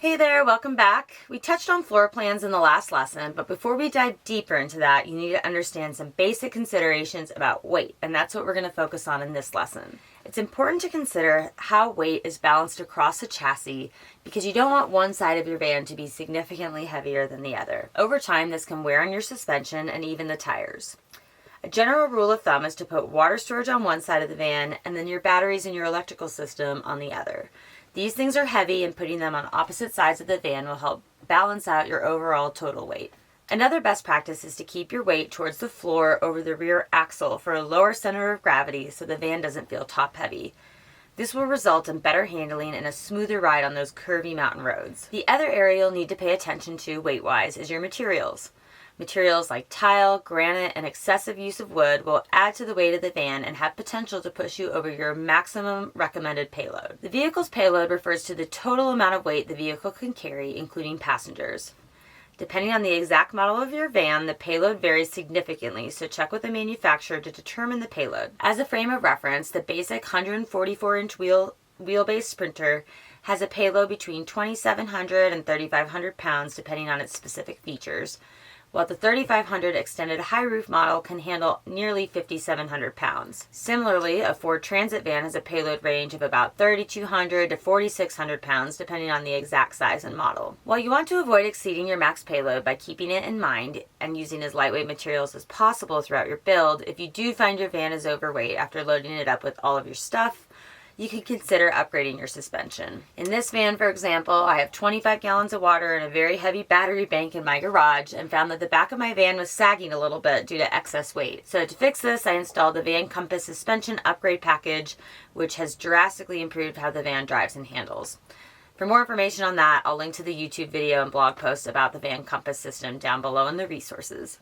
Hey there, welcome back. We touched on floor plans in the last lesson, but before we dive deeper into that, you need to understand some basic considerations about weight, and that's what we're going to focus on in this lesson. It's important to consider how weight is balanced across the chassis because you don't want one side of your van to be significantly heavier than the other. Over time, this can wear on your suspension and even the tires. A general rule of thumb is to put water storage on one side of the van and then your batteries and your electrical system on the other. These things are heavy, and putting them on opposite sides of the van will help balance out your overall total weight. Another best practice is to keep your weight towards the floor over the rear axle for a lower center of gravity so the van doesn't feel top heavy. This will result in better handling and a smoother ride on those curvy mountain roads. The other area you'll need to pay attention to weight-wise is your materials. Materials like tile, granite, and excessive use of wood will add to the weight of the van and have potential to push you over your maximum recommended payload. The vehicle's payload refers to the total amount of weight the vehicle can carry, including passengers. Depending on the exact model of your van, the payload varies significantly, so check with the manufacturer to determine the payload. As a frame of reference, the basic 144-inch wheelbase Sprinter has a payload between 2,700 and 3,500 pounds depending on its specific features, while the 3,500 extended high roof model can handle nearly 5,700 pounds. Similarly, a Ford Transit van has a payload range of about 3,200 to 4,600 pounds depending on the exact size and model. While you want to avoid exceeding your max payload by keeping it in mind and using as lightweight materials as possible throughout your build, if you do find your van is overweight after loading it up with all of your stuff, you could consider upgrading your suspension. In this van, for example, I have 25 gallons of water and a very heavy battery bank in my garage and found that the back of my van was sagging a little bit due to excess weight. So to fix this, I installed the Van Compass suspension upgrade package, which has drastically improved how the van drives and handles. For more information on that, I'll link to the YouTube video and blog post about the Van Compass system down below in the resources.